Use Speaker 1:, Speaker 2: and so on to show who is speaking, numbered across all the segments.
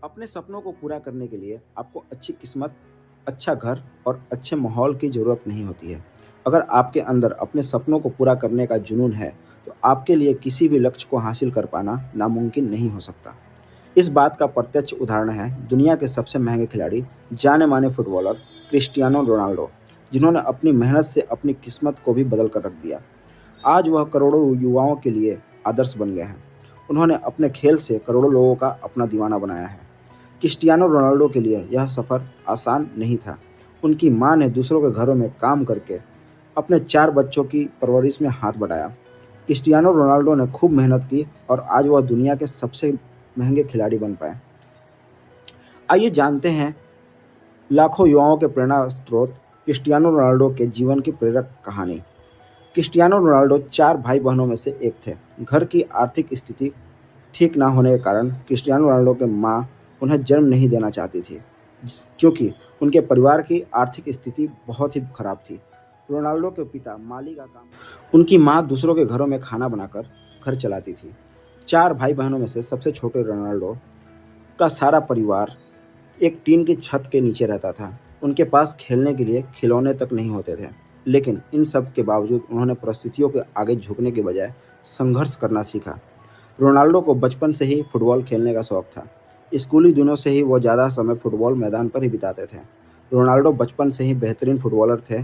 Speaker 1: अपने सपनों को पूरा करने के लिए आपको अच्छी किस्मत, अच्छा घर और अच्छे माहौल की ज़रूरत नहीं होती है। अगर आपके अंदर अपने सपनों को पूरा करने का जुनून है, तो आपके लिए किसी भी लक्ष्य को हासिल कर पाना नामुमकिन नहीं हो सकता। इस बात का प्रत्यक्ष उदाहरण है दुनिया के सबसे महंगे खिलाड़ी, जाने-माने फुटबॉलर क्रिस्टियानो रोनाल्डो, जिन्होंने अपनी मेहनत से अपनी किस्मत को भी बदल कर रख दिया। आज वह करोड़ों युवाओं के लिए आदर्श बन गए हैं। उन्होंने अपने खेल से करोड़ों लोगों का अपना दीवाना बनाया है। क्रिस्टियानो रोनाल्डो के लिए यह सफ़र आसान नहीं था। उनकी माँ ने दूसरों के घरों में काम करके अपने 4 बच्चों की परवरिश में हाथ बटाया। क्रिस्टियानो रोनाल्डो ने खूब मेहनत की और आज वह दुनिया के सबसे महंगे खिलाड़ी बन पाए। आइए जानते हैं लाखों युवाओं के प्रेरणा स्रोत क्रिस्टियानो रोनाल्डो के जीवन की प्रेरक कहानी। क्रिस्टियानो रोनाल्डो 4 भाई-बहनों में से एक थे। घर की आर्थिक स्थिति ठीक ना होने के कारण क्रिस्टियानो रोनाल्डो की माँ उन्हें जन्म नहीं देना चाहती थी, क्योंकि उनके परिवार की आर्थिक स्थिति बहुत ही खराब थी। रोनाल्डो के पिता माली का काम, उनकी माँ दूसरों के घरों में खाना बनाकर घर चलाती थी। 4 भाई-बहनों में से सबसे छोटे रोनाल्डो का सारा परिवार एक टीन की छत के नीचे रहता था। उनके पास खेलने के लिए खिलौने तक नहीं होते थे। लेकिन इन सब के बावजूद उन्होंने परिस्थितियों के आगे झुकने के बजाय संघर्ष करना सीखा। रोनाल्डो को बचपन से ही फुटबॉल खेलने का शौक था। स्कूली दिनों से ही वो ज़्यादा समय फुटबॉल मैदान पर ही बिताते थे। रोनाल्डो बचपन से ही बेहतरीन फुटबॉलर थे।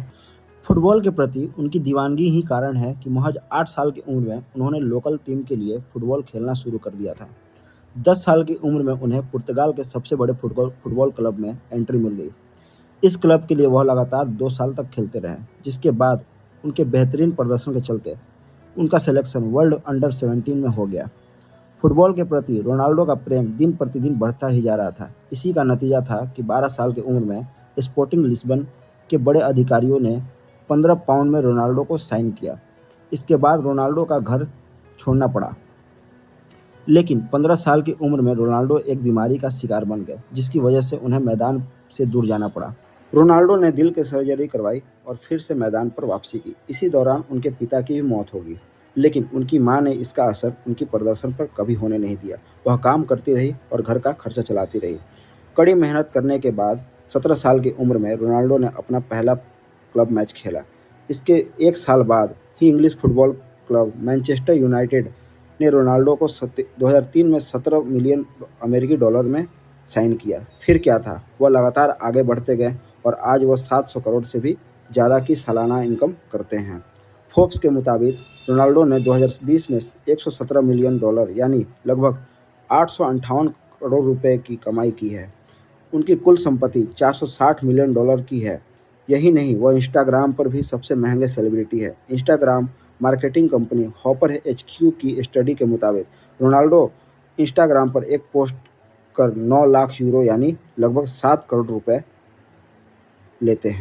Speaker 1: फुटबॉल के प्रति उनकी दीवानगी ही कारण है कि महज 8 साल की उम्र में उन्होंने लोकल टीम के लिए फुटबॉल खेलना शुरू कर दिया था। 10 साल की उम्र में उन्हें पुर्तगाल के सबसे बड़े फुटबॉल फुटबॉल क्लब में एंट्री मिल गई। इस क्लब के लिए वह लगातार 2 साल तक खेलते रहे, जिसके बाद उनके बेहतरीन प्रदर्शन के चलते उनका सिलेक्शन वर्ल्ड अंडर 17 में हो गया। फुटबॉल के प्रति रोनाल्डो का प्रेम दिन प्रतिदिन बढ़ता ही जा रहा था। इसी का नतीजा था कि 12 साल की उम्र में स्पोर्टिंग लिस्बन के बड़े अधिकारियों ने 15 पाउंड में रोनाल्डो को साइन किया। इसके बाद रोनाल्डो का घर छोड़ना पड़ा। लेकिन 15 साल की उम्र में रोनाल्डो एक बीमारी का शिकार बन गए, जिसकी वजह से उन्हें मैदान से दूर जाना पड़ा। रोनाल्डो ने दिल की सर्जरी करवाई और फिर से मैदान पर वापसी की। इसी दौरान उनके पिता की भी मौत हो गई। लेकिन उनकी मां ने इसका असर उनकी प्रदर्शन पर कभी होने नहीं दिया। वह काम करती रही और घर का खर्चा चलाती रही। कड़ी मेहनत करने के बाद 17 साल की उम्र में रोनाल्डो ने अपना पहला क्लब मैच खेला। इसके 1 साल बाद ही English football club Manchester United ने रोनाल्डो को 2003 में 17 मिलियन अमेरिकी डॉलर में साइन किया। फिर क्या था, वह लगातार आगे बढ़ते गए और आज वह 700 करोड़ से भी ज़्यादा की सालाना इनकम करते हैं। फोर्ब्स के मुताबिक रोनाल्डो ने 2020 में 117 मिलियन डॉलर यानी लगभग 858 करोड़ रुपए की कमाई की है। उनकी कुल संपत्ति 460 मिलियन डॉलर की है। यही नहीं, वह इंस्टाग्राम पर भी सबसे महंगे सेलिब्रिटी है। Instagram marketing company hopper HQ की स्टडी के मुताबिक रोनाल्डो इंस्टाग्राम पर एक पोस्ट कर 9 लाख यूरो यानी लगभग 7 करोड़ रुपए लेते हैं।